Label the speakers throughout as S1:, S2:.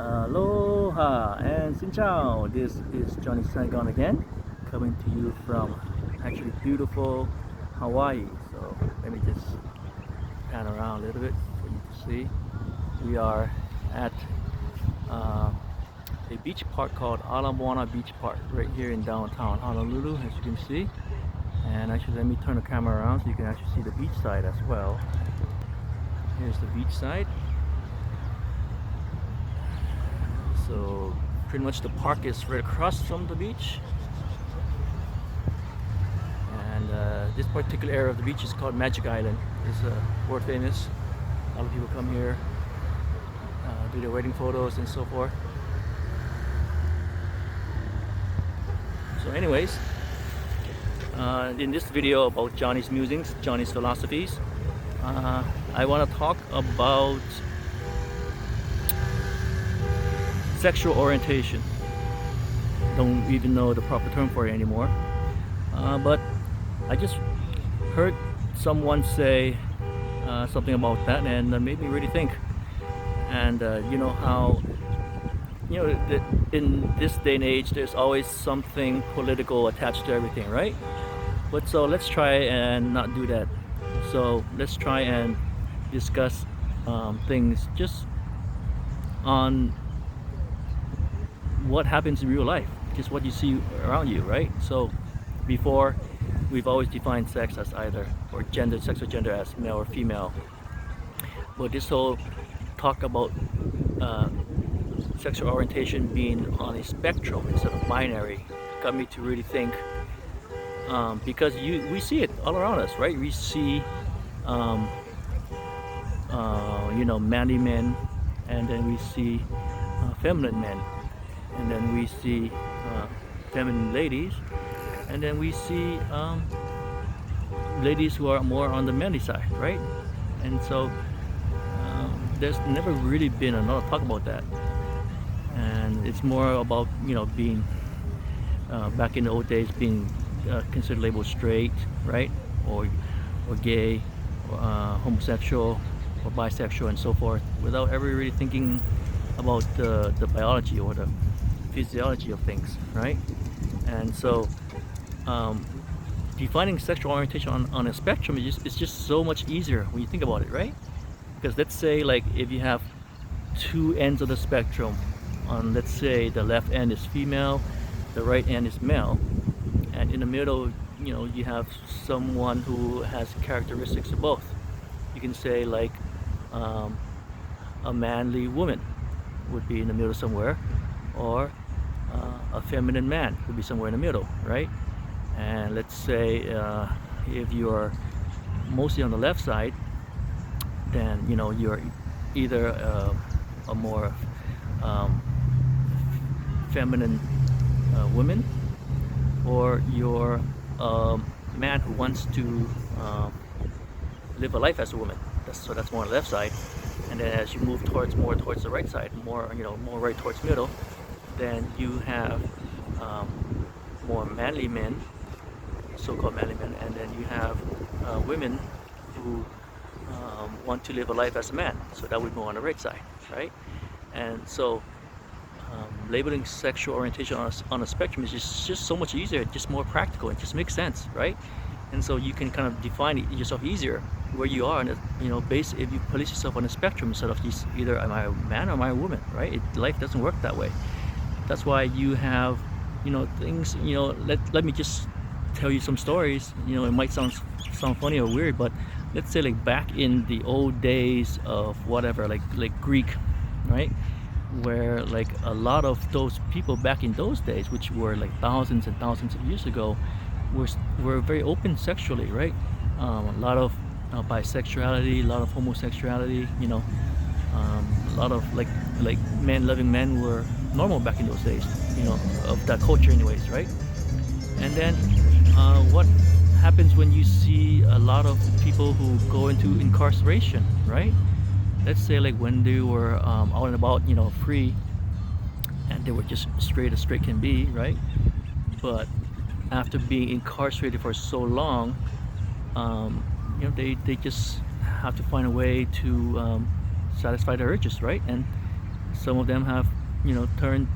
S1: Aloha and Xin Chao. This is Johnny Saigon again, coming to you from actually beautiful Hawaii. So let me just pan around a little bit for you to see. We are at uh, a beach park called Ala Moana Beach Park right here in downtown Honolulu, as you can see. And actually, let me turn the camera around so you can actually see the beach side as well. Here's the beach side. So pretty much the park is right across from the beach, and this particular area of the beach is called Magic Island. It's world famous. A lot of people come here, do their wedding photos and so forth. So anyways, in this video about Johnny's musings, Johnny's philosophies, I want to talk about sexual orientation. Don't even know the proper term for it anymore. But I just heard someone say something about that, and made me really think. And you know how, in this day and age, there's always something political attached to everything, right? But so let's try and not do that. So let's try and discuss things just on what happens in real life, just what you see around you, right? So before, we've always defined sex as either, or gender, sex or gender as male or female. But this whole talk about sexual orientation being on a spectrum instead of binary got me to really think, because we see it all around us, right? We see manly men, and then we see feminine men, and then we see feminine ladies, and then we see ladies who are more on the manly side, right? And so there's never really been a lot of talk about that, and it's more about being back in the old days being considered labeled straight, right, or gay, or homosexual, or bisexual, and so forth, without ever really thinking about the biology or the physiology of things, right? And so defining sexual orientation on a spectrum is just so much easier when you think about it, right? Because let's say, like, if you have two ends of the spectrum, on, let's say, the left end is female, the right end is male, and in the middle, you have someone who has characteristics of both. You can say, like, a manly woman would be in the middle somewhere, or a feminine man would be somewhere in the middle, right? And let's say if you're mostly on the left side, then you're either a more feminine woman, or you're a man who wants to live a life as a woman. So that's more on the left side. And then as you move more towards the right side, more right towards middle, then you have more manly men, so-called manly men, and then you have women who want to live a life as a man. So that would go on the right side, right? And so labeling sexual orientation on a spectrum is just so much easier, just more practical. It just makes sense, right? And so you can kind of define it yourself easier where you are, and if you place yourself on a spectrum instead of just either am I a man or am I a woman, right? Life doesn't work that way. That's why you have things. Let me just tell you some stories. It might sound funny or weird, but let's say, like, back in the old days of whatever, like Greek, right, where, like, a lot of those people back in those days, which were like thousands and thousands of years ago, were very open sexually, right? A lot of bisexuality, a lot of homosexuality, a lot of like loving men were normal back in those days, of that culture anyways, right? And then what happens when you see a lot of people who go into incarceration, right? Let's say, like, when they were out and about, free, and they were just straight as straight can be, right? But after being incarcerated for so long, they just have to find a way to satisfy their urges, right? And some of them have, turned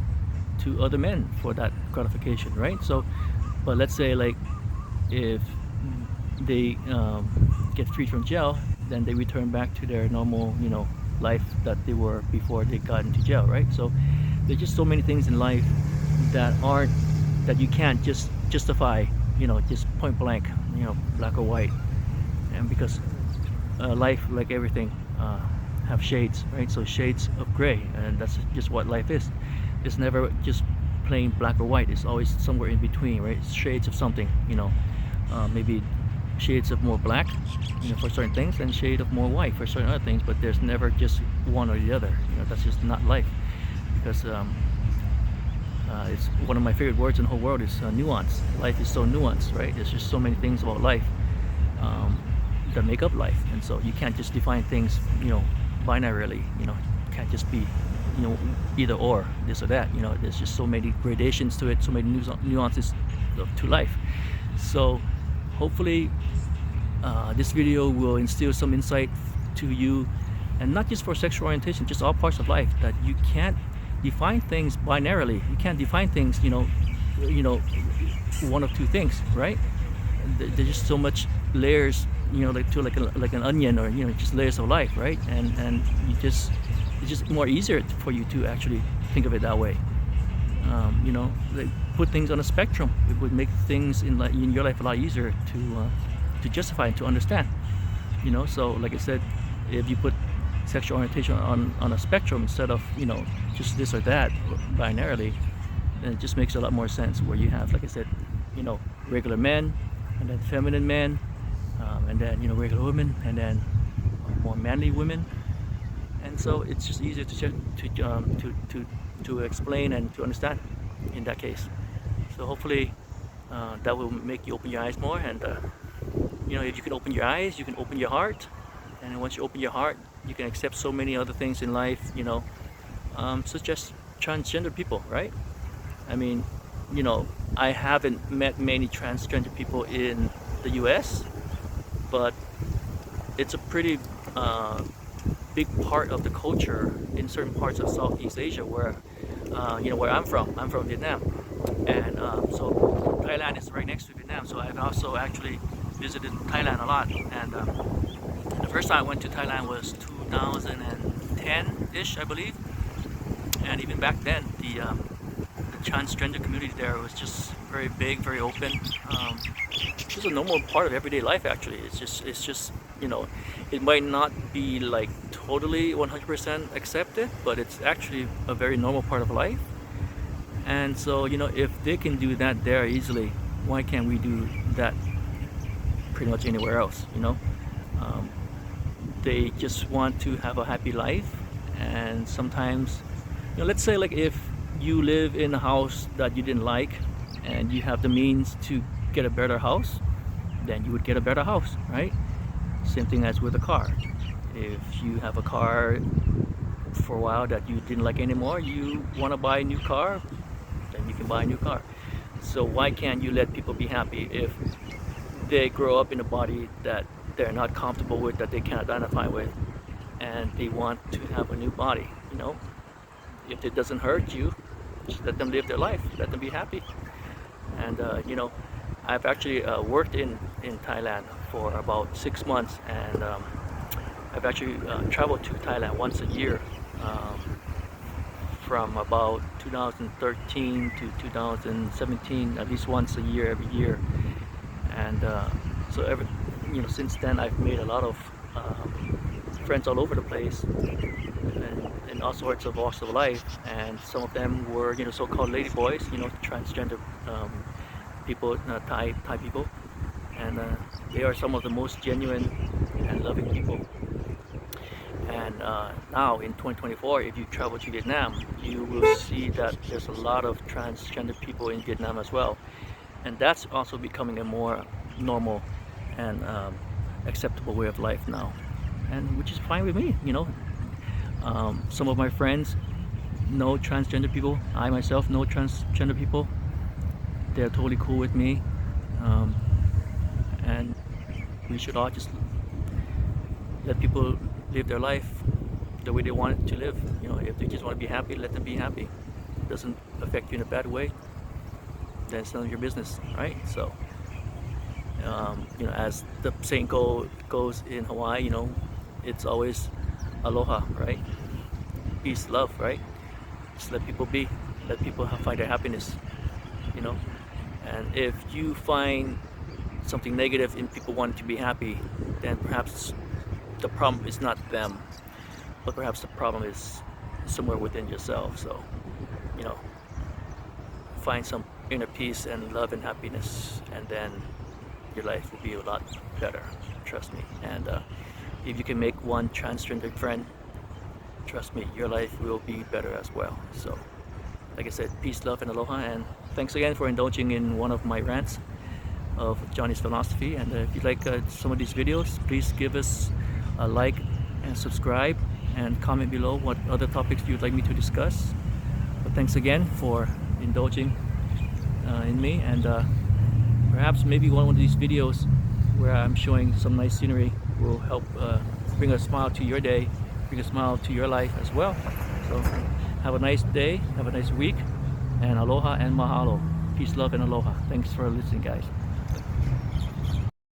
S1: to other men for that gratification, right? So, but let's say like if they get freed from jail, then they return back to their normal, life that they were before they got into jail, right? So there's just so many things in life that you can't just justify, just point blank, black or white. And because life, like everything, have shades, right? So shades of gray, and that's just what life is. It's never just plain black or white. It's always somewhere in between, right? It's shades of something, maybe shades of more black, for certain things, and shade of more white for certain other things. But there's never just one or the other. That's just not life. Because it's one of my favorite words in the whole world is nuance. Life is so nuanced, right? There's just so many things about life that make up life, and so you can't just define things, binarily. You can't just be, either or, this or that. There's just so many gradations to it, so many nuances to life. So hopefully this video will instill some insight to you, and not just for sexual orientation, just all parts of life, that you can't define things binarily. You can't define things, one of two things, right? There's just so much layers, like an onion, or just layers of life, right? And it's just more easier for you to actually think of it that way. Like put things on a spectrum. It would make things in your life a lot easier to justify and to understand. So like I said, if you put sexual orientation on a spectrum instead of just this or that binarily, then it just makes a lot more sense, where you have, like I said, regular men, and then feminine men, and then regular women, and then more manly women. And so it's just easier to explain and to understand in that case. So hopefully that will make you open your eyes more, and if you can open your eyes, you can open your heart. And once you open your heart, you can accept so many other things in life, such as transgender people, right? I mean, I haven't met many transgender people in the US, but it's a pretty big part of the culture in certain parts of Southeast Asia, where where I'm from. I'm from Vietnam, and so Thailand is right next to Vietnam. So I've also actually visited Thailand a lot, and the first time I went to Thailand was 2010-ish, I believe. And even back then, the transgender community there was just very big, very open. It's just a normal part of everyday life, actually. It's just it might not be like totally 100% accepted, but it's actually a very normal part of life. And so, if they can do that there easily, why can't we do that pretty much anywhere else? They just want to have a happy life, and sometimes, let's say like if you live in a house that you didn't like, and you have the means to get a better house, then you would get a better house, right? Same thing as with a car. If you have a car for a while that you didn't like anymore, you want to buy a new car, then you can buy a new car. So why can't you let people be happy if they grow up in a body that they're not comfortable with, that they can't identify with, and they want to have a new body? If it doesn't hurt you, just let them live their life, let them be happy. And I've actually worked in Thailand for about 6 months, and I've actually traveled to Thailand once a year, from about 2013 to 2017, at least once a year, every year. And so since then, I've made a lot of friends all over the place, and in all sorts of walks of life. And some of them were, so-called lady boys, transgender people, Thai people, and they are some of the most genuine and loving people. And now in 2024, if you travel to Vietnam, you will see that there's a lot of transgender people in Vietnam as well, and that's also becoming a more normal and acceptable way of life now, and which is fine with me. Some of my friends know transgender people. I myself know transgender people. They're totally cool with me, and we should all just let people live their life the way they want to live. You know, if they just want to be happy, let them be happy. It doesn't affect you in a bad way, then it's none of your business, right? So, you know, as the saying goes in Hawaii, you know, it's always aloha, right? Peace, love, right? Just let people be, let people find their happiness, you know. And if you find something negative in people wanting to be happy, then perhaps the problem is not them, but perhaps the problem is somewhere within yourself. So, you know, find some inner peace and love and happiness, and then your life will be a lot better. Trust me. And if you can make one transgender friend, trust me, your life will be better as well. So, like I said, peace, love, and aloha. And thanks again for indulging in one of my rants of Johnny's Philosophy. And if you like some of these videos, please give us a like and subscribe, and comment below what other topics you'd like me to discuss. But thanks again for indulging in me, and perhaps maybe one of these videos where I'm showing some nice scenery will help bring a smile to your day, bring a smile to your life as well. So have a nice day, have a nice week, and aloha and mahalo. Peace, love, and aloha. Thanks for listening, guys.